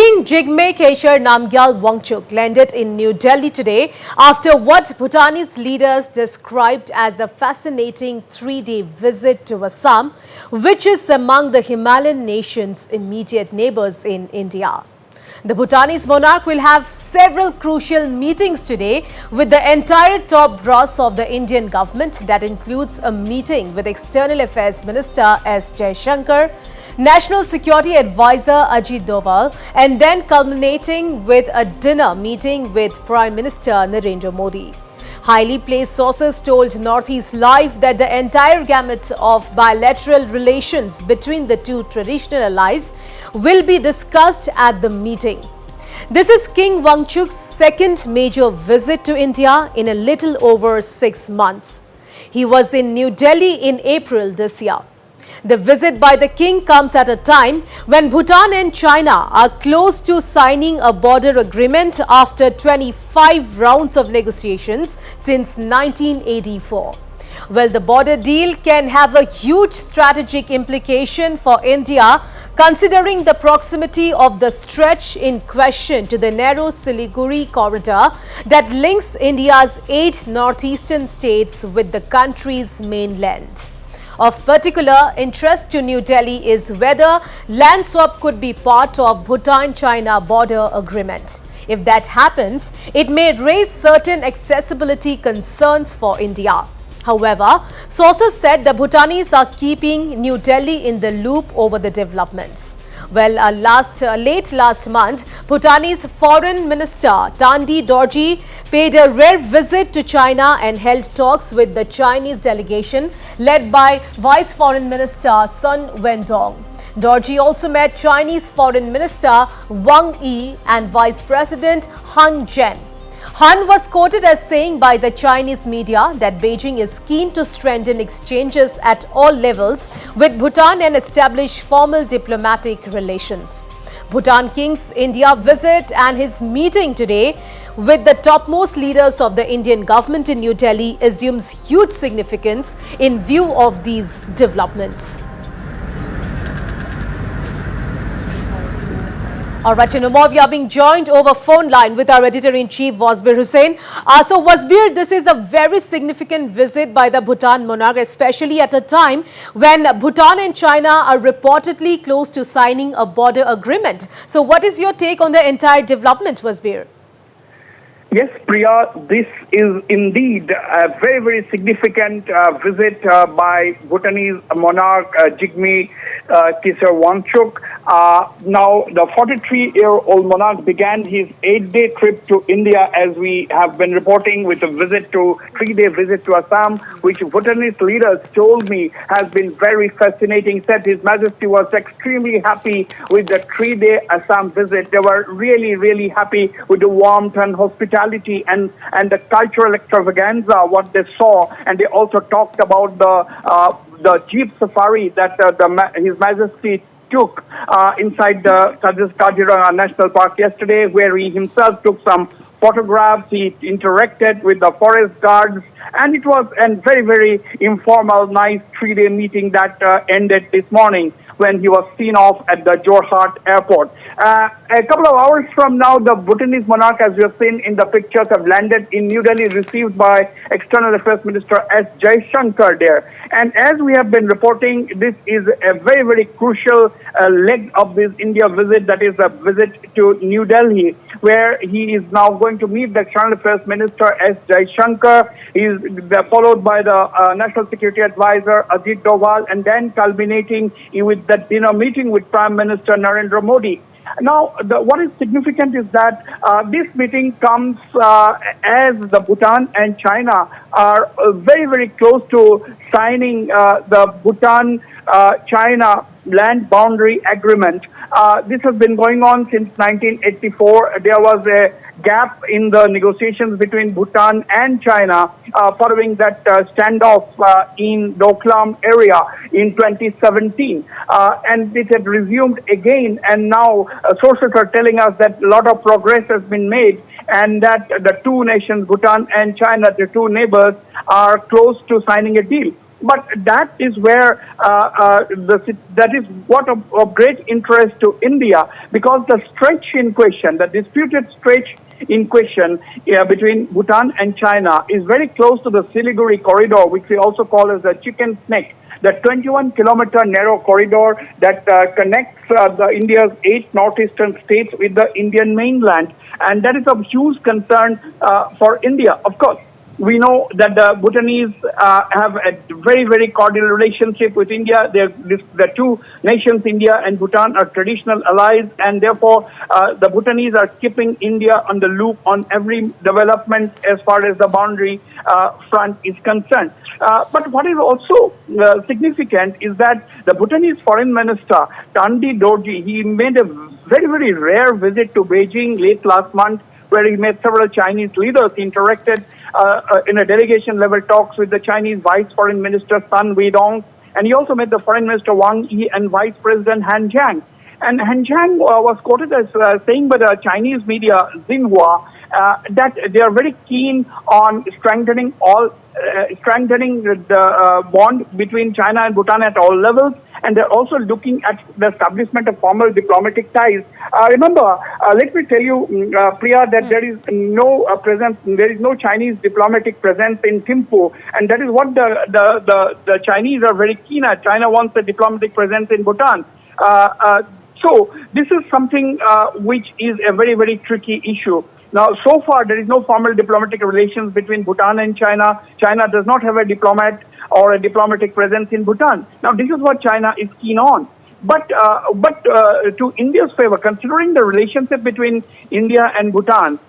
King 𝗕𝗵𝘂𝘁 landed in New Delhi today after what Bhutanese leaders described as a fascinating 3-day visit to Assam, which is among the Himalayan nation's immediate neighbors in India. The Bhutanese monarch will have several crucial meetings today with the entire top brass of the Indian government. That includes a meeting with External Affairs Minister S. Jaishankar, National Security Advisor Ajit Doval, and then culminating with a dinner meeting with Prime Minister Narendra Modi. Highly placed sources told Northeast Live that the entire gamut of bilateral relations between the two traditional allies will be discussed at the meeting. This is King Wangchuk's second major visit to India in a little over 6 months. He was in New Delhi in April this year. The visit by the king comes at a time when Bhutan and China are close to signing a border agreement after 25 rounds of negotiations since 1984. Well, the border deal can have a huge strategic implication for India, considering the proximity of the stretch in question to the narrow Siliguri corridor that links India's 8 northeastern states with the country's mainland. Of particular interest to New Delhi is whether land swap could be part of Bhutan-China border agreement. If that happens, it may raise certain accessibility concerns for India. However, sources said the Bhutanese are keeping New Delhi in the loop over the developments. Well, late last month, Bhutanese Foreign Minister Thandi Dorji paid a rare visit to China and held talks with the Chinese delegation led by Vice Foreign Minister Sun Wendong. Dorji also met Chinese Foreign Minister Wang Yi and Vice President Han Zhen. Han was quoted as saying by the Chinese media that Beijing is keen to strengthen exchanges at all levels with Bhutan and establish formal diplomatic relations. Bhutan King's India visit and his meeting today with the topmost leaders of the Indian government in New Delhi assumes huge significance in view of these developments. All right, we are being joined over phone line with our editor-in-chief, Wasbir Hussain. So, Wasbir, this is a very significant visit by the Bhutan monarch, especially at a time when Bhutan and China are reportedly close to signing a border agreement. So, what is your take on the entire development, Wasbir? Yes, Priya, this is indeed a very, very significant visit by Bhutanese monarch 𝗕𝗵𝘂𝘁. Now, the 43-year-old monarch began his 8-day trip to India, as we have been reporting, with a 3-day visit to Assam, which Bhutanese leaders told me has been very fascinating. Said His Majesty was extremely happy with the 3-day Assam visit. They were really, really happy with the warmth and hospitality and the cultural extravaganza, what they saw. And they also talked about the jeep safari that His Majesty took inside the 𝗬𝗲𝗁 National Park yesterday, where he himself took some photographs. He interacted with the forest guards, and it was a very, very informal, nice 3-day meeting that ended this morning when he was seen off at the Jorhat airport. A couple of hours from now, the Bhutanese monarch, as we have seen in the pictures, have landed in New Delhi, received by External Affairs Minister S. Jaishankar there. And as we have been reporting, this is a very, very crucial leg of this India visit, that is a visit to New Delhi, where he is now going to meet the External Affairs Minister S. Jaishankar. He is followed by the National Security Advisor Ajit Doval, and then culminating with the dinner meeting with Prime Minister Narendra Modi. Now, what is significant is that this meeting comes as the Bhutan and China are very, very close to signing the Bhutan-China land boundary agreement. This has been going on since 1984. There was a gap in the negotiations between Bhutan and China following that standoff in Doklam area in 2017. And it had resumed again, and now sources are telling us that a lot of progress has been made, and that the two nations, Bhutan and China, the two neighbors, are close to signing a deal. But that is where that is what of great interest to India, because the stretch in question, the disputed stretch in question between Bhutan and China is very close to the Siliguri corridor, which we also call as the chicken snake, the 21-kilometer narrow corridor that connects India's 8 northeastern states with the Indian mainland. And that is of huge concern for India. Of course, we know that the Bhutanese have a very, very cordial relationship with India. The two nations, India and Bhutan, are traditional allies, and therefore the Bhutanese are keeping India on the loop on every development as far as the boundary front is concerned. But what is also significant is that the Bhutanese Foreign Minister, Thandi Dorji, he made a very, very rare visit to Beijing late last month, where he met several Chinese leaders. He interacted in a delegation level talks with the Chinese Vice Foreign Minister Sun Weidong, and he also met the Foreign Minister Wang Yi and Vice President Han Zhang. And Han Zhang was quoted as saying by the Chinese media Xinhua that they are very keen on strengthening the bond between China and Bhutan at all levels, and they're also looking at the establishment of formal diplomatic ties. Remember, let me tell you, Priya, that there is no presence, there is no Chinese diplomatic presence in Thimphu, and that is what the Chinese are very keen at. China wants a diplomatic presence in Bhutan. So this is something which is a very, very tricky issue. Now, so far, there is no formal diplomatic relations between Bhutan and China. China does not have a diplomat or a diplomatic presence in Bhutan. Now, this is what China is keen on. But to India's favor, considering the relationship between India and Bhutan,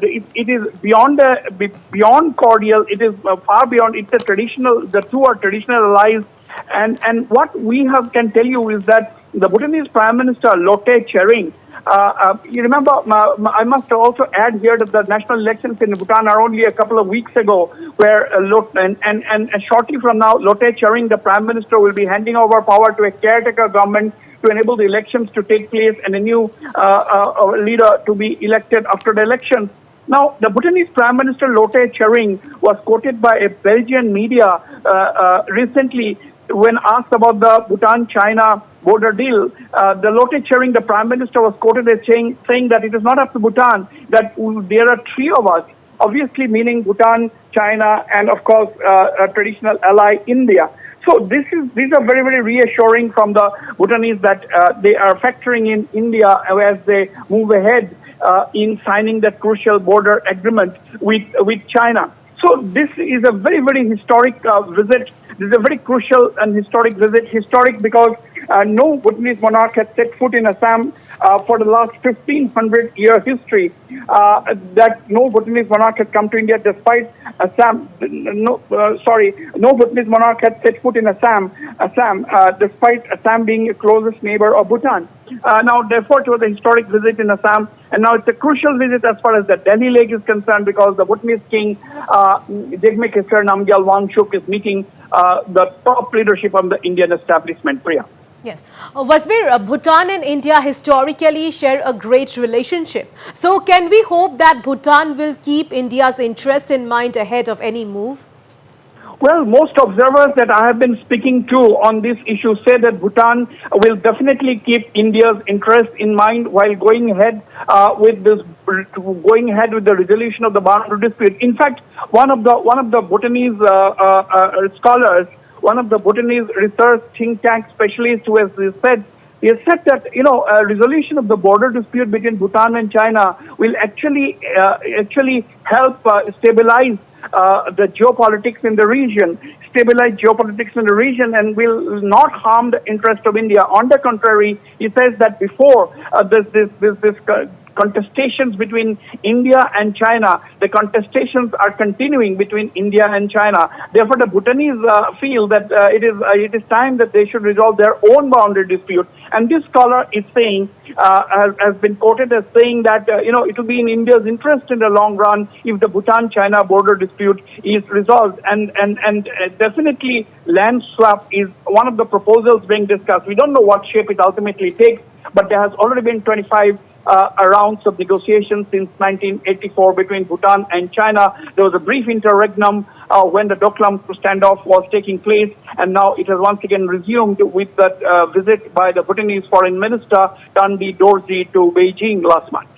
it is beyond cordial. It is far beyond. It's a traditional. The two are traditional allies, and what we can tell you is that the Bhutanese Prime Minister Lohthé you remember, I must also add here that the national elections in Bhutan are only a couple of weeks ago, where and shortly from now, Lohthé Tshering, the Prime Minister, will be handing over power to a caretaker government to enable the elections to take place and a new leader to be elected after the elections. Now, the Bhutanese Prime Minister Lohthé Tshering was quoted by a Belgian media recently when asked about the Bhutan-China border deal. The Lohthé Tshering, the Prime Minister, was quoted as saying that it is not up to Bhutan, that there are 3 of us, obviously meaning Bhutan, China, and of course a traditional ally, India. So these are very, very reassuring from the Bhutanese that they are factoring in India as they move ahead in signing that crucial border agreement with China. So this is a very, very historic visit. This is a very crucial and historic visit. Historic because no Bhutanese monarch had set foot in Assam for the last 1,500-year history. That no Bhutanese monarch had come to India despite Assam. No Bhutanese monarch had set foot in Assam despite Assam being a closest neighbor of Bhutan. Now, therefore, it was a historic visit in Assam, and now it's a crucial visit as far as the Delhi Lake is concerned, because the Bhutanese King, 𝗕𝗵𝘂𝘁𝗲 Namgyal Wangchuk, is meeting the top leadership of the Indian establishment, Priya. Yes. Wasbir, Bhutan and India historically share a great relationship. So can we hope that Bhutan will keep India's interest in mind ahead of any move? Well, most observers that I have been speaking to on this issue say that Bhutan will definitely keep India's interest in mind while going ahead with the resolution of the boundary dispute. In fact, one of the Bhutanese scholars, one of the Bhutanese research think tank specialists, who has said that a resolution of the border dispute between Bhutan and China will actually help stabilize the geopolitics in the region, and will not harm the interest of India. On the contrary, he says that before this contestations between India and China, the contestations are continuing between India and China. Therefore, the Bhutanese feel that it is time that they should resolve their own boundary dispute. And this scholar is saying, has been quoted as saying that it will be in India's interest in the long run if the Bhutan-China border dispute is resolved. And definitely land swap is one of the proposals being discussed. We don't know what shape it ultimately takes, but there has already been 25 rounds of negotiations since 1984 between Bhutan and China. There was a brief interregnum when the Doklam standoff was taking place, and now it has once again resumed with that visit by the Bhutanese Foreign Minister Tandi Dorji to Beijing last month.